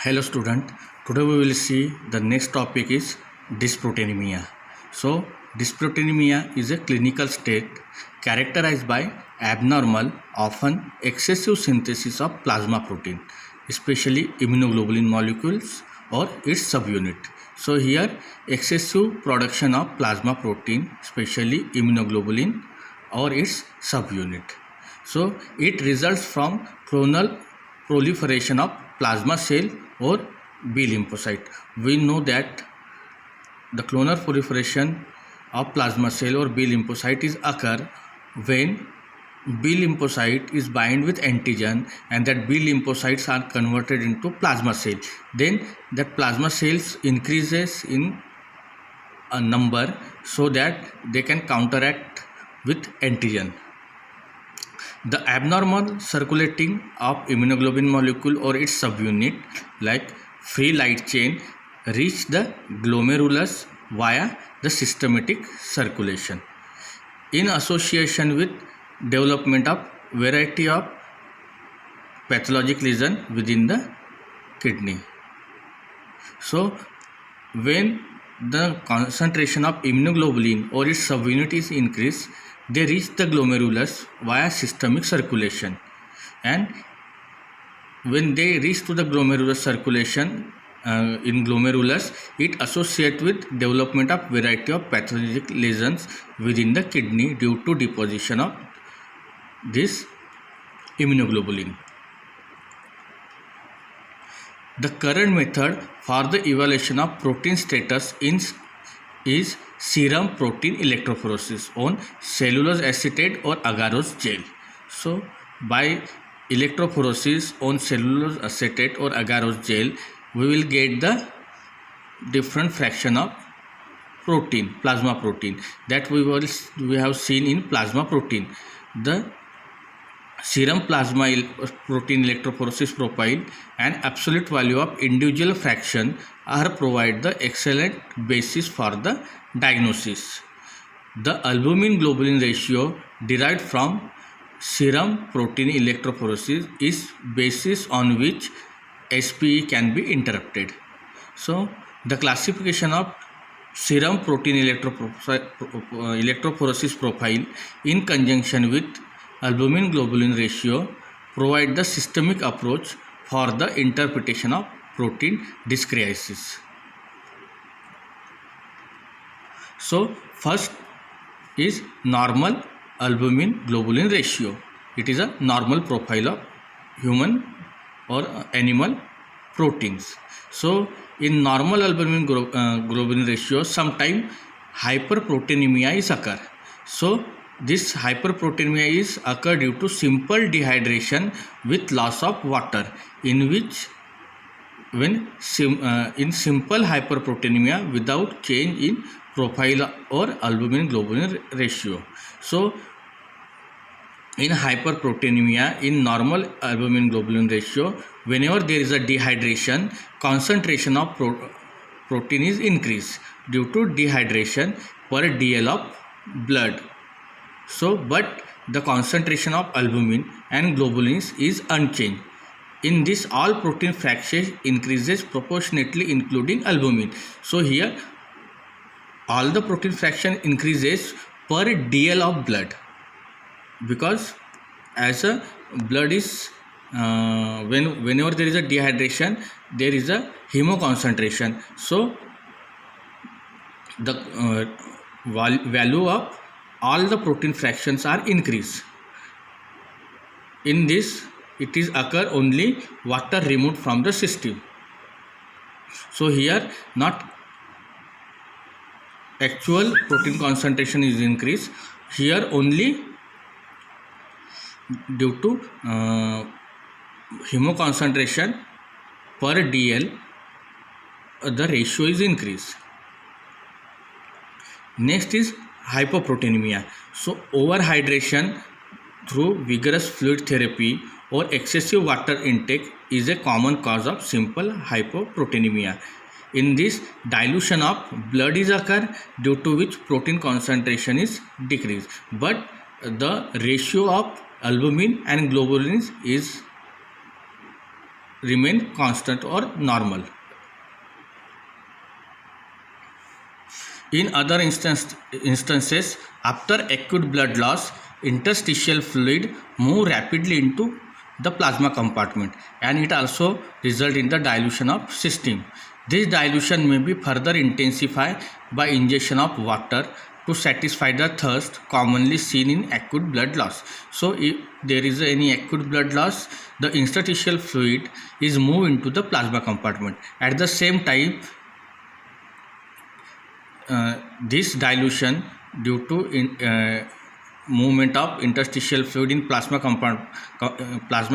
Hello student, today we will see the next topic is dysproteinemia. So dysproteinemia is a clinical state characterized by abnormal, often excessive synthesis of plasma protein, especially immunoglobulin molecules or its subunit. So here excessive production of plasma protein, especially immunoglobulin or its subunit. So it results from clonal proliferation of plasma cell or B lymphocyte. We know that the clonal proliferation of plasma cell or B lymphocyte is occur when B lymphocyte is bind with antigen and that B lymphocytes are converted into plasma cell. Then that plasma cells increases in a number so that they can counteract with antigen. The abnormal circulating of immunoglobulin molecule or its subunit like free light chain reach the glomerulus via the systematic circulation in association with development of variety of pathologic lesion within the kidney. So when the concentration of immunoglobulin or its subunit is increased, they reach the glomerulus via systemic circulation, and when they reach to the glomerulus circulation in glomerulus, it associates with development of variety of pathologic lesions within the kidney due to deposition of this immunoglobulin. The current method for the evaluation of protein status is serum protein electrophoresis on cellulose acetate or agarose gel. So by electrophoresis on cellulose acetate or agarose gel, we will get the different fraction of protein, plasma protein, that we have seen in plasma protein. The serum plasma protein electrophoresis profile and absolute value of individual fraction are provide the excellent basis for the diagnosis. The albumin globulin ratio derived from serum protein electrophoresis is basis on which SPE can be interpreted. So the classification of serum protein electrophoresis profile in conjunction with albumin globulin ratio provide the systemic approach for the interpretation of protein dyscrasis. So first is normal albumin globulin ratio. It is a normal profile of human or animal proteins. So in normal albumin globulin ratio, sometimes hyperproteinemia is occur. So this hyperproteinemia is occur due to simple dehydration with loss of water, in which when in simple hyperproteinemia without change in profile or albumin globulin ratio. So in hyperproteinemia, in normal albumin globulin ratio, whenever there is a dehydration, concentration of protein is increased due to dehydration per dl of blood. So but the concentration of albumin and globulins is unchanged. In this, all protein fraction increases proportionately including albumin. So here all the protein fraction increases per dl of blood, because as a blood is whenever there is a dehydration, there is a hemoconcentration. So the value of all the protein fractions are increased. In this, it is occur only water removed from the system. So here not actual protein concentration is increased, here only due to hemoconcentration per dl the ratio is increased. Next is hypoproteinemia. So overhydration through vigorous fluid therapy or excessive water intake is a common cause of simple hypoproteinemia. In this, dilution of blood is occur, due to which protein concentration is decreased, but the ratio of albumin and globulins is remain constant or normal. In other instances, after acute blood loss, interstitial fluid move rapidly into the plasma compartment, and it also results in the dilution of system. This dilution may be further intensified by injection of water to satisfy the thirst commonly seen in acute blood loss. So if there is any acute blood loss, the interstitial fluid is moved into the plasma compartment. At the same time, this dilution due to movement of interstitial fluid in plasma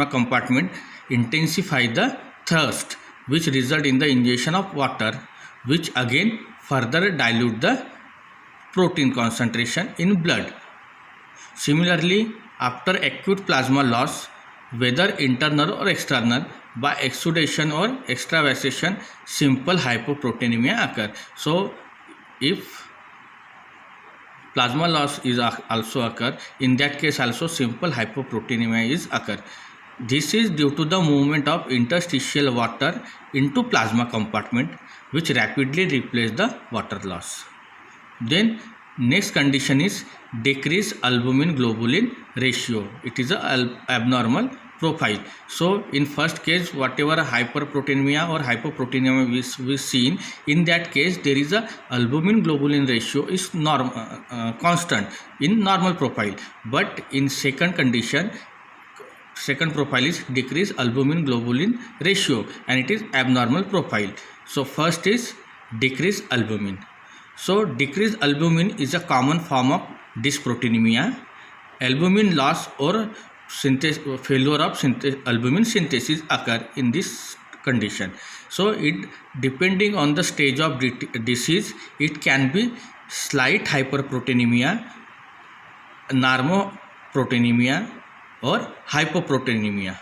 compartment intensify the thirst, which result in the injection of water, which again further dilute the protein concentration in blood. Similarly, after acute plasma loss, whether internal or external, by exudation or extravasation, simple hypoproteinemia occur. So if plasma loss is also occur, in that case also simple hypoproteinemia is occur. This is due to the movement of interstitial water into plasma compartment, which rapidly replace the water loss. Then next condition is decreased albumin globulin ratio. It is a abnormal profile. So in first case, whatever hyperproteinemia or hypoproteinemia we seen, in that case there is a albumin globulin ratio is constant in normal profile, but in second condition, second profile is decreased albumin globulin ratio and it is abnormal profile. So first is decreased albumin. So decreased albumin is a common form of dysproteinemia. Albumin loss or failure of albumin synthesis occur in this condition. So it depending on the stage of disease, it can be slight hyperproteinemia, normoproteinemia or hypoproteinemia.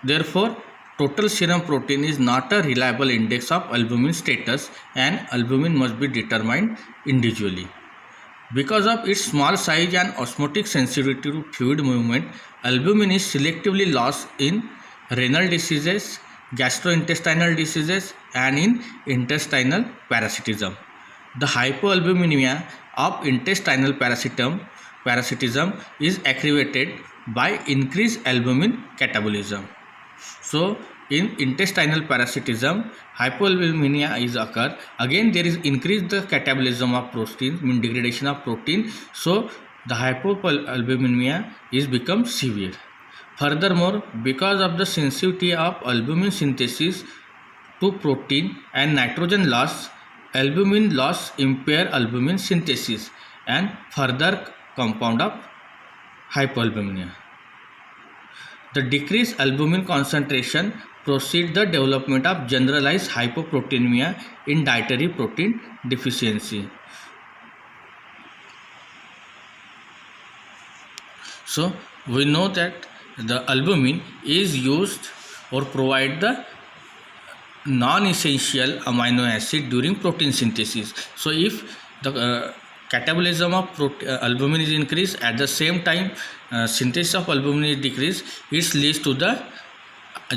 Therefore, total serum protein is not a reliable index of albumin status, and albumin must be determined individually. Because of its small size and osmotic sensitivity to fluid movement, albumin is selectively lost in renal diseases, gastrointestinal diseases, and in intestinal parasitism. The hypoalbuminemia of intestinal parasitism is aggravated by increased albumin catabolism. So in intestinal parasitism, hypoalbuminemia is occur. Again, there is increased the catabolism of protein, mean degradation of protein. So the hypoalbuminemia is become severe. Furthermore, because of the sensitivity of albumin synthesis to protein and nitrogen loss, albumin loss impair albumin synthesis and further compound of hypoalbuminemia. The decreased albumin concentration proceeds the development of generalized hypoproteinemia in dietary protein deficiency. So we know that the albumin is used or provide the non-essential amino acid during protein synthesis. So if the catabolism of albumin is increased, at the same time synthesis of albumin is decreased, it leads to the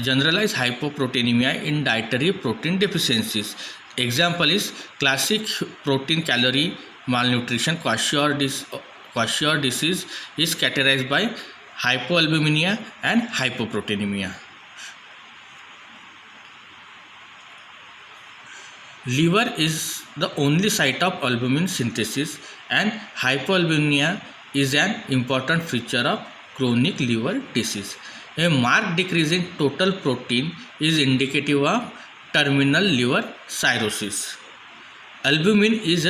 generalized hypoproteinemia in dietary protein deficiencies. Example is classic protein calorie malnutrition. Kwashiorkor disease is characterized by hypoalbuminemia and hypoproteinemia. Liver is the only site of albumin synthesis, and hypoalbuminemia is an important feature of chronic liver disease. A marked decrease in total protein is indicative of terminal liver cirrhosis. Albumin is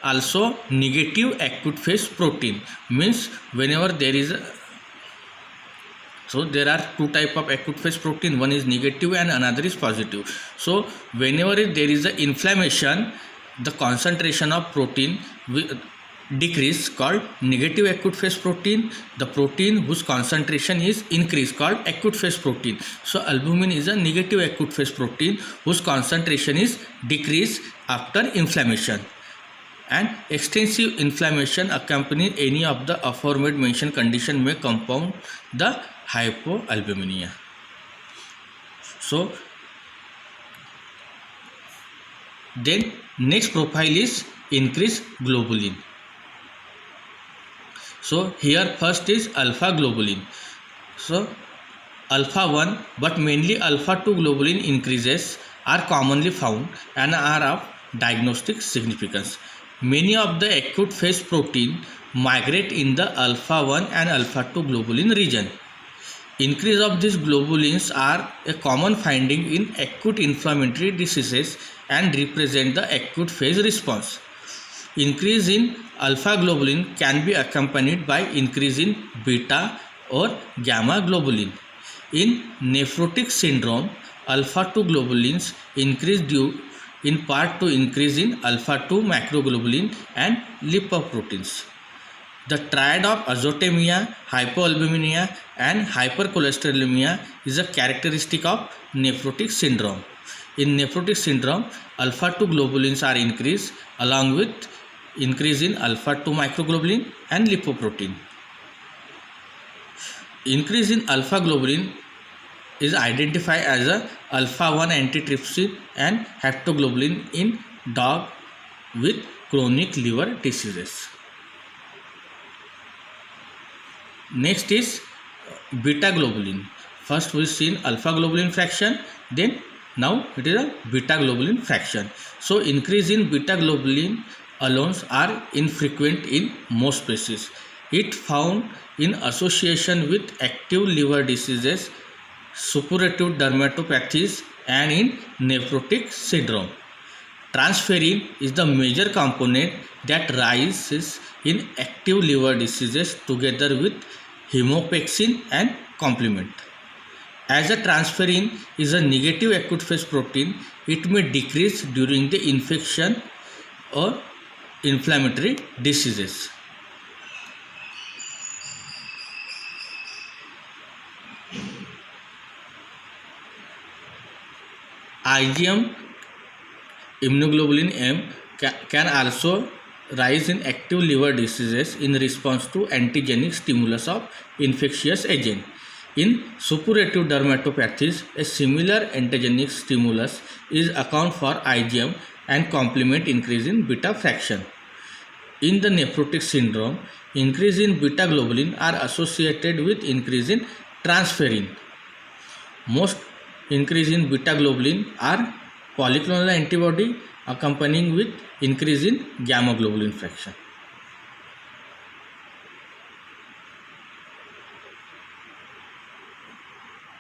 also negative acute phase protein, means whenever there is so there are two type of acute phase protein, one is negative and another is positive. So whenever there is a inflammation, the concentration of protein decrease called negative acute phase protein. The protein whose concentration is increased called acute phase protein. So albumin is a negative acute phase protein whose concentration is decreased after inflammation. and extensive inflammation accompanying any of the aforementioned condition may compound the hypoalbuminemia. So then next profile is increased globulin. So here first is alpha globulin. So alpha 1 but mainly alpha 2 globulin increases are commonly found and are of diagnostic significance. Many of the acute phase protein migrate in the alpha 1 and alpha 2 globulin region. Increase of these globulins are a common finding in acute inflammatory diseases and represent the acute phase response. Increase in alpha globulin can be accompanied by increase in beta or gamma globulin. In nephrotic syndrome, alpha 2 globulins increase due in part to increase in alpha 2 macroglobulin and lipoproteins. The triad of azotemia, hypoalbuminemia and hypercholesterolemia is a characteristic of nephrotic syndrome. In nephrotic syndrome, alpha 2 globulins are increased along with increase in alpha 2 microglobulin and lipoprotein. Increase in alpha globulin is identified as a alpha 1 antitrypsin and haptoglobulin in dog with chronic liver diseases. Next is beta globulin. First we seen alpha globulin fraction, then now it is a beta globulin fraction. So increase in beta globulin alone are infrequent in most species. It found in association with active liver diseases, suppurative dermatopathies and in nephrotic syndrome. Transferrin is the major component that rises in active liver diseases together with hemopexin and complement. As a transferrin is a negative acute phase protein, it may decrease during the infection or inflammatory diseases. IgM immunoglobulin M can also rise in active liver diseases in response to antigenic stimulus of infectious agent. In suppurative dermatopathies, a similar antigenic stimulus is account for IgM and complement increase in beta fraction. In the nephrotic syndrome, increase in beta globulin are associated with increase in transferrin. Most increase in beta globulin are polyclonal antibody accompanying with increase in gamma globulin fraction.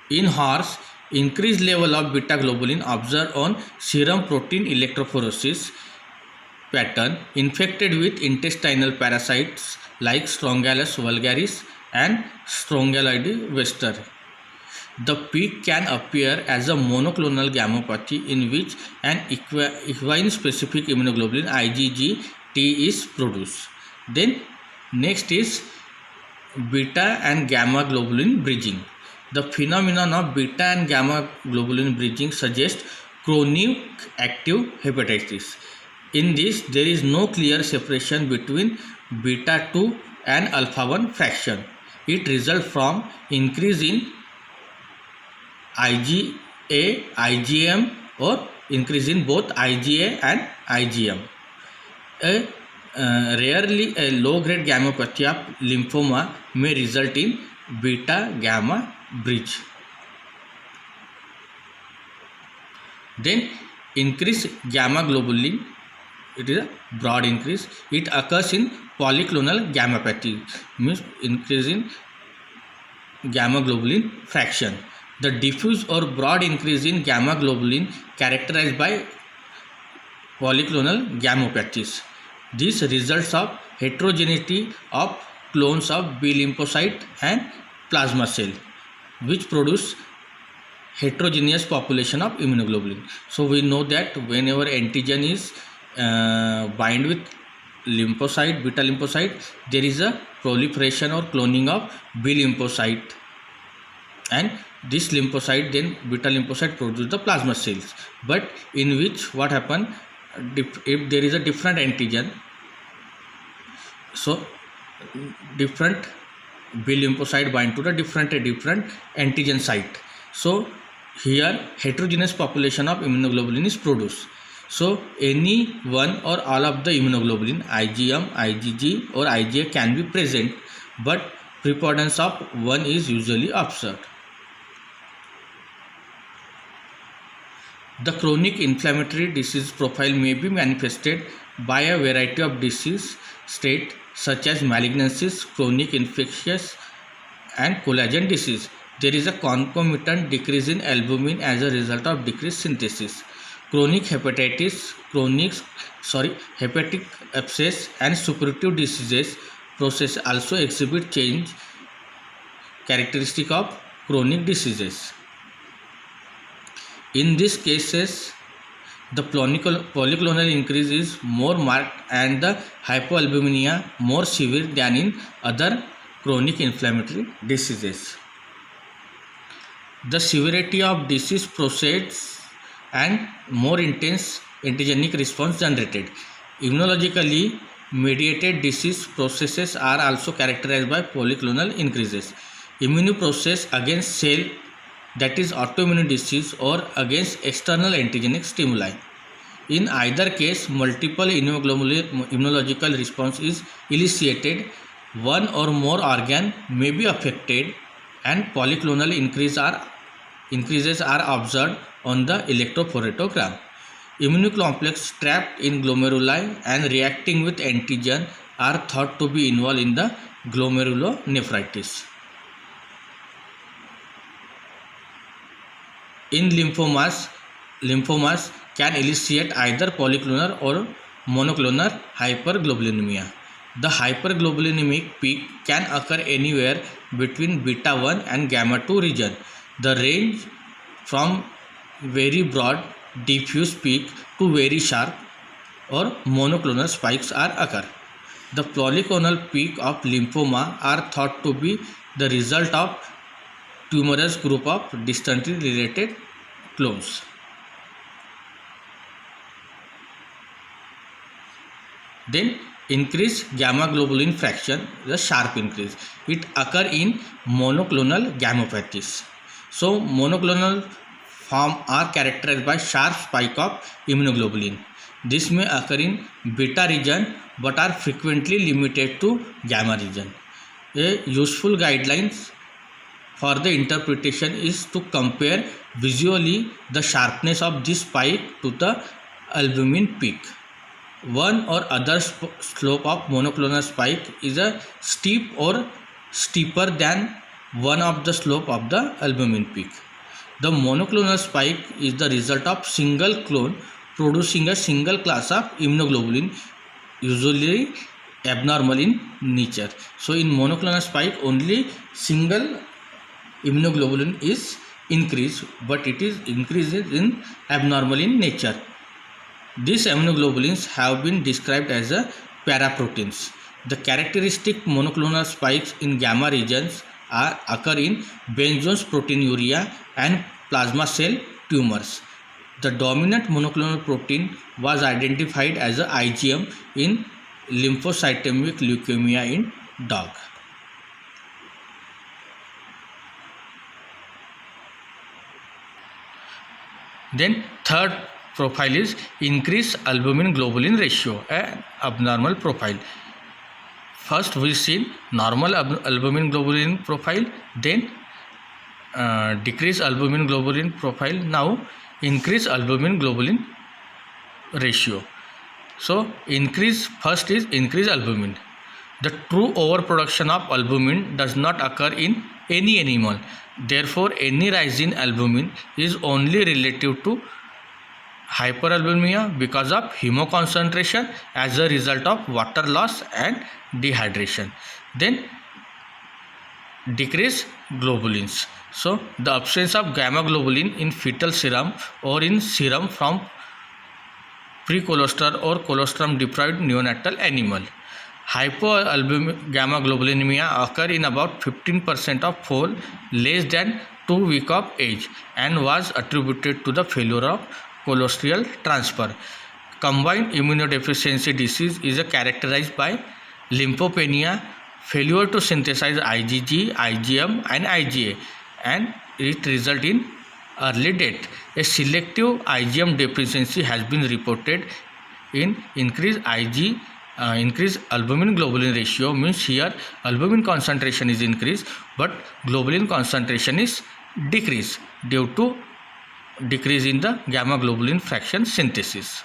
In horse, increased level of beta globulin observed on serum protein electrophoresis pattern infected with intestinal parasites like Strongyloides vulgaris and Strongyloides wester. The peak can appear as a monoclonal gammopathy in which an equine specific immunoglobulin IgG-T is produced. Then next is beta and gamma globulin bridging. The phenomenon of beta and gamma globulin bridging suggests chronic active hepatitis. In this, there is no clear separation between beta 2 and alpha 1 fraction. It results from increase in IgA, IgM or increase in both IgA and IgM. Rarely a low-grade gammopathy of lymphoma may result in beta-gamma bridge. Then increase gamma globulin, it is a broad increase. It occurs in polyclonal gammopathy, means increase in gamma globulin fraction. The diffuse or broad increase in gamma globulin characterized by polyclonal gammopathies. This results of heterogeneity of clones of B lymphocyte and plasma cell, which produce heterogeneous population of immunoglobulin. So we know that whenever antigen is bind with lymphocyte, beta lymphocyte, there is a proliferation or cloning of B lymphocyte, and this lymphocyte, then beta lymphocyte, produce the plasma cells. But in which what happen, if there is a different antigen, So different B lymphocyte bind to the different antigen site. So here heterogeneous population of immunoglobulin is produced. So any one or all of the immunoglobulin IgM, IgG or IgA can be present, but preponderance of one is usually observed. The chronic inflammatory disease profile may be manifested by a variety of disease state such as malignancies, chronic infectious and collagen disease. There is a concomitant decrease in albumin as a result of decreased synthesis. Chronic hepatic abscess and suppurative diseases process also exhibit change characteristic of chronic diseases. In these cases, the polyclonal increase is more marked and the hypoalbuminemia more severe than in other chronic inflammatory diseases. The severity of disease proceeds and more intense antigenic response generated. Immunologically mediated disease processes are also characterized by polyclonal increases. Immune process against cell, that is autoimmune disease, or against external antigenic stimuli. In either case, multiple immunological response is elicited, one or more organ may be affected, and polyclonal increases are observed on the electrophoretrogram. Immunocomplex trapped in glomeruli and reacting with antigen are thought to be involved in the glomerulonephritis. In lymphomas can elicit either polyclonal or monoclonal hyperglobulinemia. The hyperglobulinic peak can occur anywhere between beta 1 and gamma 2 region. The range from very broad diffuse peak to very sharp or monoclonal spikes are occur. The polyclonal peak of lymphoma are thought to be the result of tumorous group of distantly related clones. Then increase gamma globulin fraction, the sharp increase. It occur in monoclonal gammopathies. So monoclonal form are characterized by sharp spike of immunoglobulin. This may occur in beta region but are frequently limited to gamma region. A useful guidelines for the interpretation is to compare visually the sharpness of this spike to the albumin peak. One or other slope of monoclonal spike is a steep or steeper than one of the slope of the albumin peak. The monoclonal spike is the result of single clone producing a single class of immunoglobulin, usually abnormal in nature. So in monoclonal spike only single immunoglobulin is increased, but it is increased in abnormal in nature. These immunoglobulins have been described as a paraproteins. The characteristic monoclonal spikes in gamma regions occur in Benzon's proteinuria and plasma cell tumors. The dominant monoclonal protein was identified as a IgM in lymphocytemic leukemia in dog. Then third profile is increased albumin globulin ratio, an abnormal profile. First we see normal albumin globulin profile, then decreased albumin globulin profile, now increased albumin globulin ratio. So first is increased albumin. The true overproduction of albumin does not occur in any animal. Therefore, any rise in albumin is only relative to hyperalbuminemia because of hemoconcentration as a result of water loss and dehydration. Then decrease globulins. So the absence of gamma globulin in fetal serum or in serum from pre-colostrum or colostrum deprived neonatal animal. Hypoalbumin gamma globulinemia occur in about 15% of foal less than 2 weeks of age and was attributed to the failure of colostral transfer. Combined immunodeficiency disease is characterized by lymphopenia, failure to synthesize IgG, IgM and IgA, and it result in early death. A selective IgM deficiency has been reported in increased albumin globulin ratio, means here albumin concentration is increased but globulin concentration is decreased due to decrease in the gamma globulin fraction synthesis.